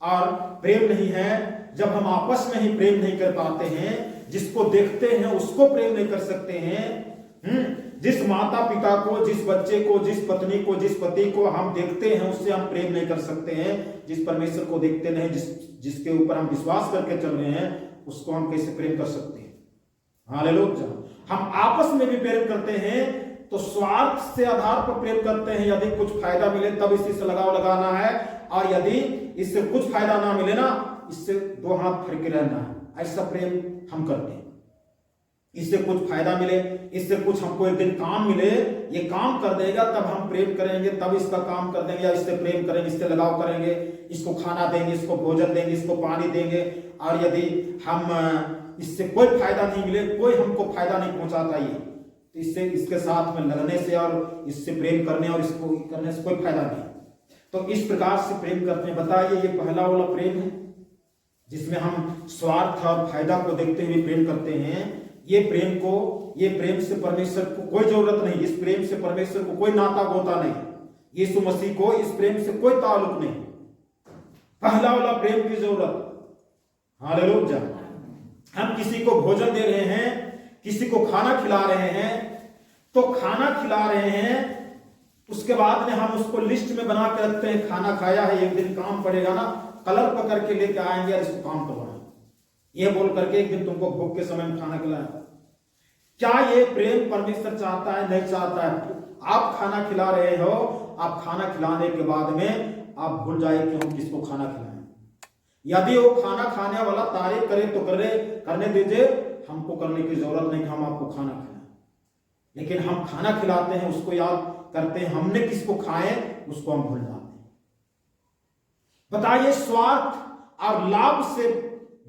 और प्रेम नहीं है जब हम आपस में ही प्रेम नहीं कर पाते हैं, जिसको देखते हैं उसको प्रेम नहीं कर सकते हैं। जिस माता पिता को, जिस बच्चे को, जिस पत्नी को, जिस पति को हम देखते हैं, उससे हम प्रेम नहीं कर सकते हैं। जिस परमेश्वर को देखते नहीं, जिसके ऊपर हम विश्वास करके चल रहे हैं, उसको हम कैसे प्रेम कर सकते हैं? हालेलुया। हम आपस में भी प्रेम करते हैं तो स्वार्थ से आधार पर प्रेम करते हैं। यदि कुछ फायदा मिले तब इसी से लगाना है, और यदि इससे कुछ फायदा ना मिले ना, इससे दो हाथ फड़ के रहना है। ऐसा प्रेम हम करते हैं। इससे कुछ फायदा मिले, इससे कुछ हमको एक दिन काम मिले, ये काम कर देगा तब हम प्रेम करेंगे, तब इसका काम कर देंगे, या इससे प्रेम करेंगे, इससे लगाव करेंगे, इसको खाना देंगे, इसको भोजन देंगे, इसको पानी देंगे। और यदि हम इससे कोई फायदा नहीं मिले, कोई हमको फायदा नहीं पहुंचाता, ये तो इससे, इसके साथ में लगने से और इससे प्रेम करने और इसको करने से कोई फायदा नहीं। तो इस प्रकार से प्रेम करते हैं। बताइए, ये पहला वाला प्रेम है जिसमें हम स्वार्थ और फायदा को देखते हुए प्रेम करते हैं। ये प्रेम से परमेश्वर को कोई जरूरत नहीं, इस प्रेम से परमेश्वर को कोई नाता गोता नहीं, यीशु मसीह को इस प्रेम से कोई ताल्लुक नहीं। पहला वाला प्रेम की जरूरत। हालेलुया। हम किसी को भोजन दे रहे हैं, किसी को खाना खिला रहे हैं, तो खाना खिला रहे हैं, उसके बाद में हम उसको लिस्ट में बना के रखते हैं, खाना खाया है, एक दिन काम पड़ेगा ना, कलर पकड़ के लेके आएंगे और इसको काम करवाएंगे, ये बोल करके एक दिन तुमको भूख के समय में खाना खिलाएं। क्या ये प्रेम परमेश्वर चाहता है? नहीं चाहता है। आप खाना खिला रहे हो, आप खाना खिलाने के बाद में आप भूल जाए कि हम किसको खाना खिलाएं। यदि वो खाना खाने वाला तारीफ करे तो करने दीजिए, हमको करने की जरूरत नहीं कि हम आपको खाना खिलाएं। लेकिन हम खाना खिलाते हैं, उसको याद करते हैं हमने किसको खाए, उसको हम भूल जाते हैं। बताइए, स्वार्थ और लाभ से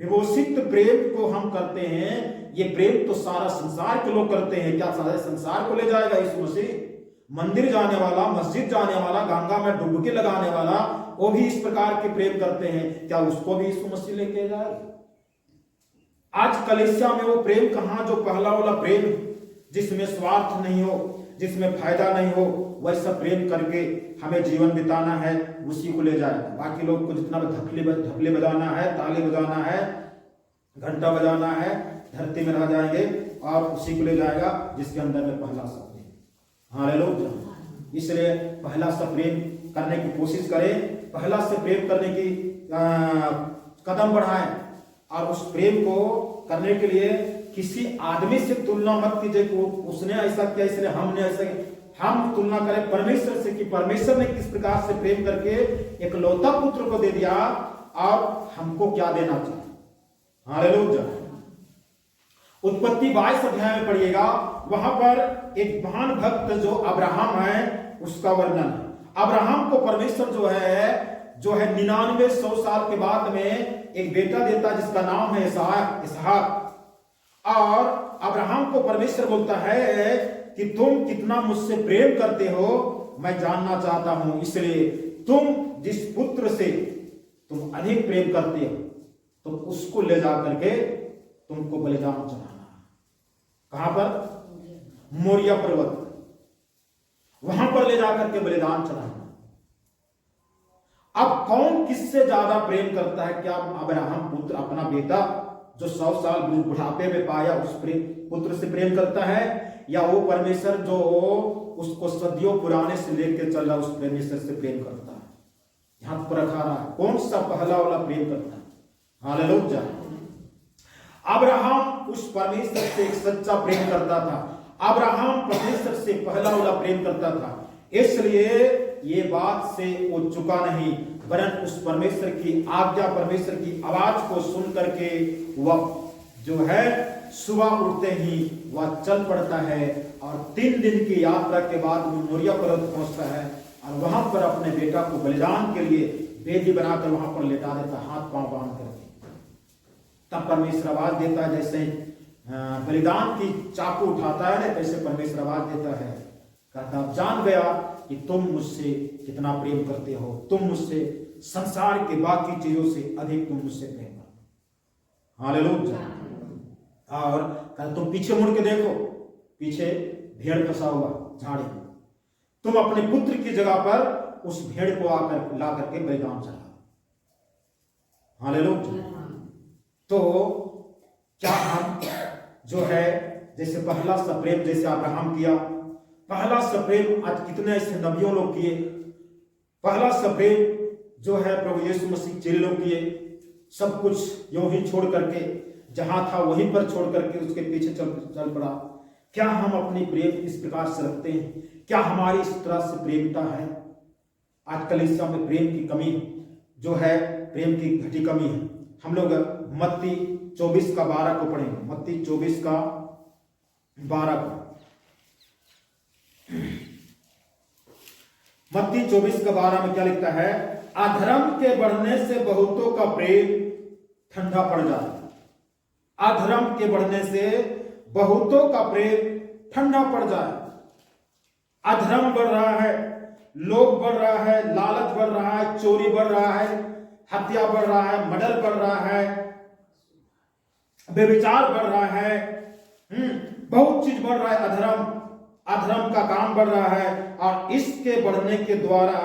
विभूषित प्रेम को हम करते हैं। ये प्रेम तो सारा संसार के लोग करते हैं। क्या सारे संसार को ले जाएगा यीशु मसीह? मंदिर जाने वाला, मस्जिद जाने वाला, गंगा में डुबकी लगाने वाला, वो भी इस प्रकार के प्रेम करते हैं। क्या उसको भी यीशु मसीह लेके जाएगा? आज कलीसिया में वो प्रेम कहां, जो पहला वाला प्रेम जिसमें स्वार्थ नहीं हो, जिसमें फायदा नहीं हो वैसा प्रेम करके हमें जीवन बिताना है, उसी को ले जाए। बाकी लोग को जितना ढपले बजाना है, ताली बजाना है, घंटा बजाना है, धरती में रह जाएंगे और उसी को ले जाएगा जिसके अंदर में पहला सा प्रेम। हालेलुया। इसलिए पहला सा प्रेम करने की कोशिश करें, पहला से प्रेम करने की कदम बढ़ाएं और उस प्रेम को करने के लिए किसी आदमी से तुलना मत कीजिए कि उसने ऐसा किया इसलिए हमने ऐसा किया। हम तुलना करें परमेश्वर से कि परमेश्वर ने किस प्रकार से प्रेम करके एक लौता पुत्र को दे दिया और हमको क्या देना चाहिए। हालेलुया। उत्पत्ति 22 अध्याय में पढ़िएगा, वहां पर एक महान भक्त जो अब्राहम है उसका वर्णन है। अब्राहम को परमेश्वर जो है 99-100 साल के बाद में एक बेटा देता जिसका नाम है इसहाक। और अब्राहम को परमेश्वर बोलता है कि तुम कितना मुझसे प्रेम करते हो मैं जानना चाहता हूं, इसलिए तुम जिस पुत्र से तुम अधिक प्रेम करते हो तुम उसको ले जा करके तुमको बलिदान चढ़ाना। कहां पर? मोरिया पर्वत, वहां पर ले जाकर के बलिदान चढ़ाना। अब कौन किससे ज्यादा प्रेम करता है? क्या अब्राहम पुत्र अपना बेटा जो 100 साल बुढ़ापे में पाया उस पुत्र से प्रेम करता है, या वो परमेश्वर जो उसको सदियों पुराने से लेकर चल रहा उस परमेश्वर से प्रेम करता है? यहां पर रखा रहा है कौन सा पहला वाला प्रेम करता है। हालेलुया। अब्राहम उस परमेश्वर से एक सच्चा प्रेम करता था। अब्राहम परमेश्वर से पहला वाला प्रेम करता था, इसलिए ये बात से वो चुका नहीं, वरन उस परमेश्वर की आज्ञा, परमेश्वर की आवाज को सुन करके वह जो है सुबह उठते ही वह चल पड़ता है और 3 दिन की यात्रा के बाद वो मोरिया पर्वत पहुंचता है और वहां पर अपने बेटा को बलिदान के लिए वेदी बनाकर वहां पर लेटा देता, हाथ पांव बांध करके। तब परमेश्वर आवाज देता है, जैसे बलिदान की चाकू उठाता है ना, कैसे परमेश्वर आवाज देता है, कहता जान गया कि तुम मुझसे कितना प्रेम करते हो, तुम मुझसे संसार के बाकी चीजों से अधिक तुम मुझसे प्रेम करते हो। हालेलुया। और कहता तुम पीछे मुड़ के देखो, पीछे भेड़ फंसा हुआ झाड़ी, तुम अपने पुत्र की जगह पर उस भेड़ को आकर ला करके बलिदान चढ़ा। हालेलुया। तो क्या हम जो है जैसे पहला सा प्रेम जैसे अब्राहम किया, पहला सा प्रेम आज कितने ऐसे नबियों लोग किए, पहला सा प्रेम जो है प्रभु यीशु मसीह चेले लोग किए, सब कुछ यूं ही छोड़ करके जहां था वहीं पर छोड़ करके उसके पीछे चल पड़ा। क्या हम अपनी प्रेम इस प्रकार से रखते हैं? क्या हमारी इस तरह से प्रेमता है? आजकल इस समय प्रेम की कमी जो है, प्रेम की घटी कमी है। हम लोग मत्ती 24:12 को पढ़ेंगे, मत्ती 24:12 को। मत्ती 24:12 में क्या लिखता है? अधर्म के बढ़ने से बहुतों का प्रेम ठंडा पड़ जाता है। अधर्म के बढ़ने से बहुतों का प्रेम ठंडा पड़ जाए। अधर्म बढ़ रहा है, लोभ बढ़ रहा है, लालच बढ़ रहा है, चोरी बढ़ रहा है, हत्या बढ़ रहा है, मर्डर बढ़ रहा है, व्यभिचार बढ़ रहा है, बहुत चीज बढ़ रहा है। अधर्म का काम बढ़ रहा है और इसके बढ़ने के द्वारा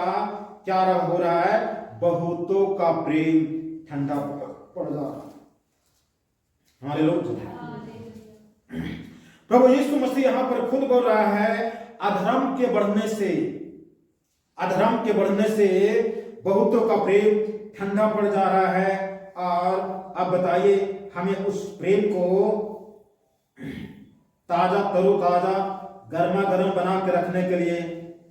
क्या हो रहा है? बहुतों का प्रेम ठंडा पड़ जा रहा है। हालेलुया। प्रभु यीशु मसीह यहां पर खुद बोल रहा है अधर्म के बढ़ने से बहुतों का प्रेम ठंडा पड़ जा रहा है। और अब बताइए हमें उस प्रेम को ताजा तरोताजा गर्मा गर्म बना के रखने के लिए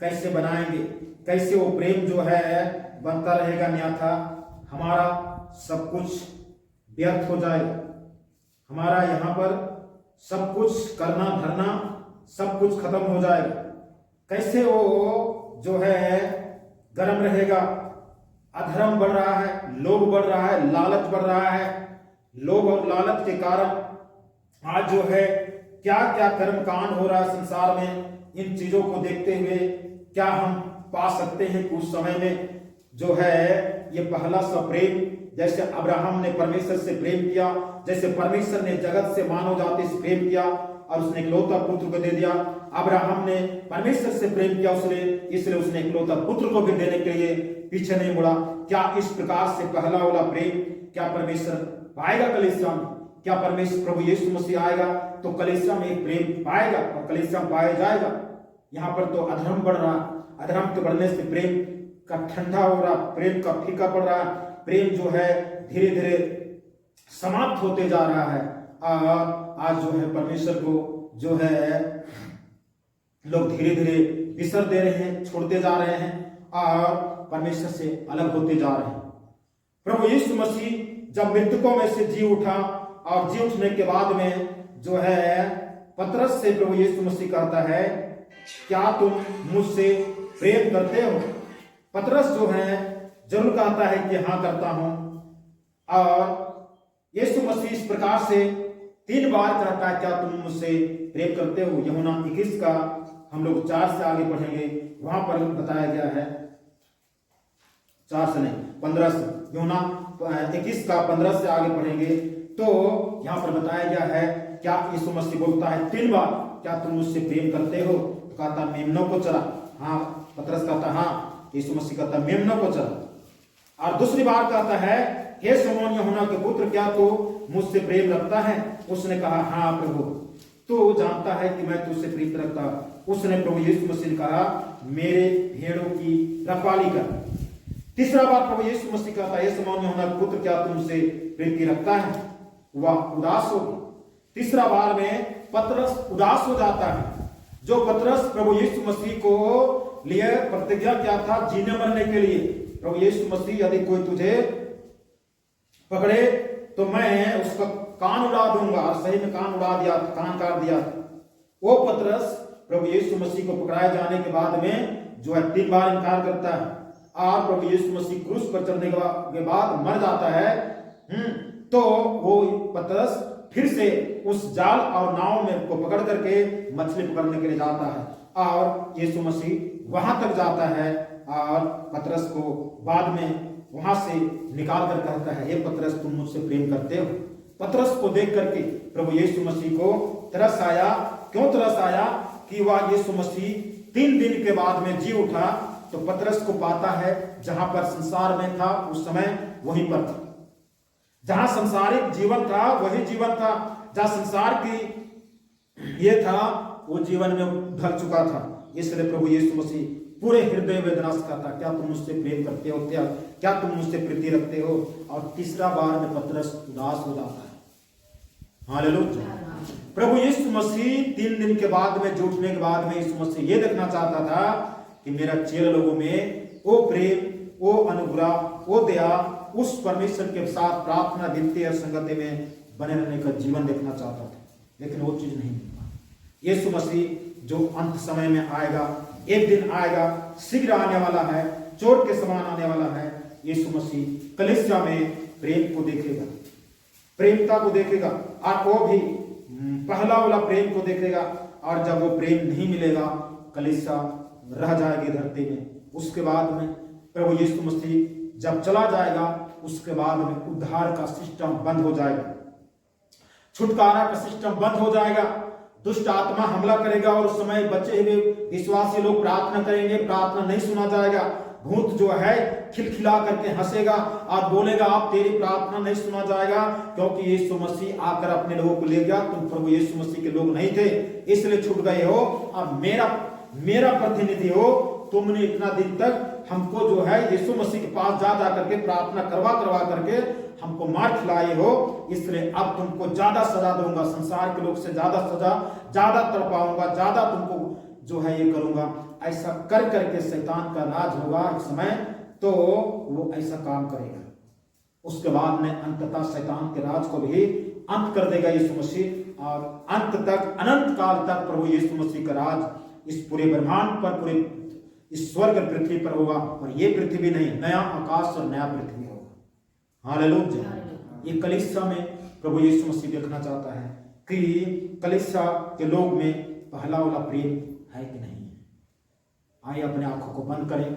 कैसे बनाएंगे? कैसे वो प्रेम जो है बनता रहेगा? न्याथा हमारा सब कुछ व्यर्थ हो जाएगा, हमारा यहाँ पर सब कुछ करना धरना सब कुछ खत्म हो जाएगा। कैसे वो जो है गर्म रहेगा? अधर्म बढ़ रहा है, लोभ बढ़ रहा है, लालच बढ़ रहा है। लोभ और लालच के कारण आज जो है क्या क्या कर्म कांड हो रहा है संसार में। इन चीजों को देखते हुए क्या हम पा सकते हैं कि उस समय में जो है ये पहला सा प्रेम, जैसे अब्राहम ने परमेश्वर से प्रेम किया, जैसे परमेश्वर ने जगत से मानव जाति से प्रेम किया और उसने इकलौता पुत्र को दे दिया। अब्राहम ने परमेश्वर से प्रेम किया इसलिए उसने इकलौता पुत्र को भी देने के लिए पीछे नहीं मुड़ा। क्या इस प्रकार से पहला वाला प्रेम क्या परमेश्वर पाएगा कलीसिया में? क्या परमेश्वर प्रभु यीशु मसीह आएगा तो कलीसिया में एक प्रेम पाएगा और कलीसिया में पाया जाएगा? यहाँ पर तो अधर्म बढ़ रहा, अधर्म के बढ़ने से प्रेम का ठंडा हो रहा, प्रेम का फीका पड़ रहा, प्रेम जो है धीरे धीरे समाप्त होते जा रहा है। और आज जो है परमेश्वर को जो है लोग धीरे धीरे बिसर दे रहे हैं, छोड़ते जा रहे हैं और परमेश्वर से अलग होते जा रहे हैं। प्रभु यीशु मसीह जब मृतकों में से जी उठा और जी उठने के बाद में जो है पतरस से प्रभु यीशु मसीह कहता है, क्या तुम मुझसे प्रेम करते हो? पतरस जो है जरूर कहता है कि हाँ करता हूं। और यीशु मसीह इस प्रकार से 3 बार कहता है, क्या तुम मुझसे प्रेम करते हो? यूहन्ना 21 का हम लोग 4 से आगे पढ़ेंगे, वहां पर बताया गया है 4 से नहीं 15 से, यूहन्ना 21 का 15 से आगे पढ़ेंगे तो यहां पर बताया गया है क्या यीशु मसीह बोलता है 3 बार, क्या तुम मुझसे प्रेम करते हो? तो कहता मेमनों को चरा। हाँ, पतरस कहता हाँ, यीशु मसीह कहता मेमनों को चरा। और दूसरी बार कहता है, हे शमौन यूहन्ना के पुत्र, क्या तू मुझसे प्रेम रखता है? उसने कहा हाँ प्रभु, तू जानता है कि मैं तुझसे प्रीत रखता। उसने प्रभु यीशु मसीह ने कहा, मेरे भेड़ों की रखवाली कर। तीसरा बार प्रभु यीशु मसीह कहता है, हे शमौन यूहन्ना के पुत्र, क्या तुम मुझसे प्रीति रखता है? वह उदास हो गया। तीसरा बार में पतरस उदास हो जाता है। जो पतरस प्रभु यीशु मसीह को लिए प्रतिज्ञा किया था जीने मरने के लिए, प्रभु यीशु मसीह यदि कोई तुझे पकड़े तो मैं उसका कान उड़ा दूंगा, और सही में कान उड़ा दिया, कान काट दिया। वो पतरस प्रभु यीशु मसीह को पकड़ाए जाने के बाद में जो है 3 बार इनकार करता है और प्रभु यीशु मसीह क्रूस पर चढ़ने के बाद मर जाता है। तो वो पतरस फिर से उस जाल और नाव में को पकड़ करके मछली पकड़ने के लिए जाता है और यीशु मसीह वहां तक जाता है और पतरस को बाद में वहां से निकाल कर कहता है, हे पतरस, तुम मुझसे प्रेम करते हो? पतरस को देख करके प्रभु यीशु मसीह को तरस आया। क्यों तरस आया? कि वह यीशु मसीह 3 दिन के बाद में जी उठा तो पतरस को पाता है जहां पर संसार में था उस समय वहीं पर था, जहां सांसारिक जीवन था वही जीवन था, जहां संसार की ये था वो जीवन में ढल चुका था। इसलिए प्रभु यीशु मसीह पूरे हृदय वेदना से कहता, क्या तुम मुझसे प्रेम करते हो? क्या तुम मुझसे प्रीति रखते हो? और तीसरा बार में पतरस उदास हो जाता है। हालेलुया। प्रभु यीशु मसीह 3 दिन के बाद में जुटने के बाद में यीशु मसीह ये देखना चाहता था कि मेरा चेला लोगों में वो प्रेम, वो अनुग्रह, वो दया, उस परमेश्वर के साथ प्रार्थना, विनती और संगति में बने रहने का जीवन देखना चाहता था, लेकिन वो चीज नहीं मिला। यीशु मसीह जो अंत समय में आएगा, एक दिन आएगा, शीघ्र आने वाला है, चोर के समान आने वाला है। यीशु मसीह कलीसिया में प्रेम को देखेगा, प्रेमता को देखेगा और वो भी पहला वाला प्रेम को देखेगा। और जब वो प्रेम नहीं मिलेगा, कलीसिया रह जाएगी धरती में। उसके बाद में प्रभु यीशु मसीह जब चला जाएगा, उसके बाद में उद्धार का सिस्टम बंद हो जाएगा, छुटकारा का सिस्टम बंद हो जाएगा। दुष्ट आत्मा हमला करेगा और उस समय बचे हुए विश्वासी लोग प्रार्थना करेंगे, प्रार्थना नहीं सुना जाएगा। भूत जो है खिलखिला करके हंसेगा और बोलेगा, आप तेरी प्रार्थना नहीं सुना जाएगा, क्योंकि यीशु मसीह आकर अपने लोगों को ले गया, तुम प्रभु यीशु मसीह के लोग नहीं थे, इसलिए छूट गए हो और मेरा प्रतिनिधि हो। तुमने इतना दिन तक हमको जो है यीशु मसीह के पास जा करके प्रार्थना करवा करके हमको मार खिलाए हो, इसलिए अब तुमको ज्यादा सजा दूंगा, संसार के लोग से ज्यादा सजा, ज्यादा तड़पाऊंगा, ज्यादा तुमको जो है ये करूंगा। ऐसा कर करके शैतान का राज होगा एक समय, तो वो ऐसा काम करेगा। उसके बाद में अंततः शैतान के राज को भी अंत कर देगा यीशु मसीह, और अंत तक, अनंत काल तक प्रभु यीशु मसीह का राज इस पूरे ब्रह्मांड पर, पूरे इस स्वर्ग पृथ्वी पर होगा। और ये पृथ्वी नहीं, नया आकाश और नया पृथ्वी होगा। हालेलुया। ये कलीसिया में प्रभु यीशु मसीह देखना चाहता है कि कलीसिया के लोग में पहला वाला प्रेम है कि नहीं है। आइए अपने आंखों को बंद करें,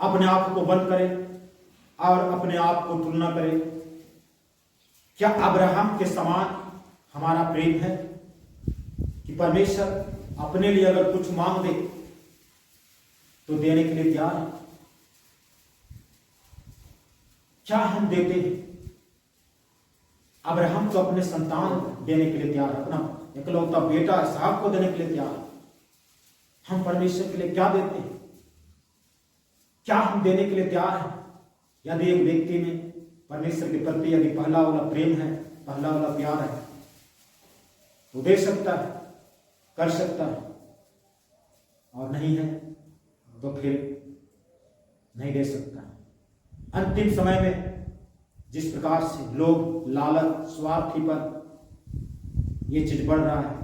अपने आप को बंद करें और अपने आप को तुलना करें। क्या अब्राहम के समान हमारा प्रेम है कि परमेश्वर अपने लिए अगर कुछ मांग दे तो देने के लिए तैयार है? क्या हम देते हैं? अब्राहम तो अपने संतान देने के लिए तैयार है, अपना इकलौता बेटा इसहाक को देने के लिए तैयार है। हम परमेश्वर के लिए क्या देते हैं? क्या हम देने के लिए तैयार हैं? यदि एक व्यक्ति में परमेश्वर के प्रति यदि पहला वाला प्रेम है, पहला वाला प्यार है, तो दे सकता है, कर सकता है, और नहीं है तो फिर नहीं दे सकता। अंतिम समय में जिस प्रकार से लोग लालच, स्वार्थी पर ये चीज बढ़ रहा है,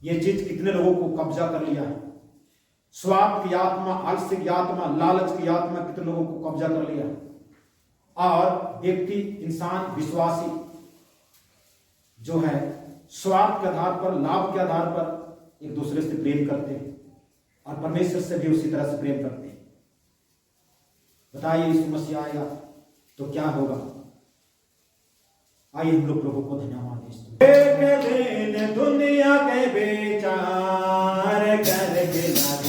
ये चीज कितने लोगों को कब्जा कर लिया है। स्वार्थ की आत्मा, आलस्य की आत्मा, लालच की आत्मा कितने लोगों को कब्जा कर लिया है। और व्यक्ति, इंसान, विश्वासी जो है स्वार्थ के आधार पर, लाभ के आधार पर एक दूसरे से प्रेम करते हैं और परमेश्वर से भी उसी तरह से प्रेम करते हैं। बताइए यीशु मसीह आएगा तो क्या होगा? आइए हम लोग प्रभु को धन्यवाद दें। एक दिन दुनिया के विचार कर गिला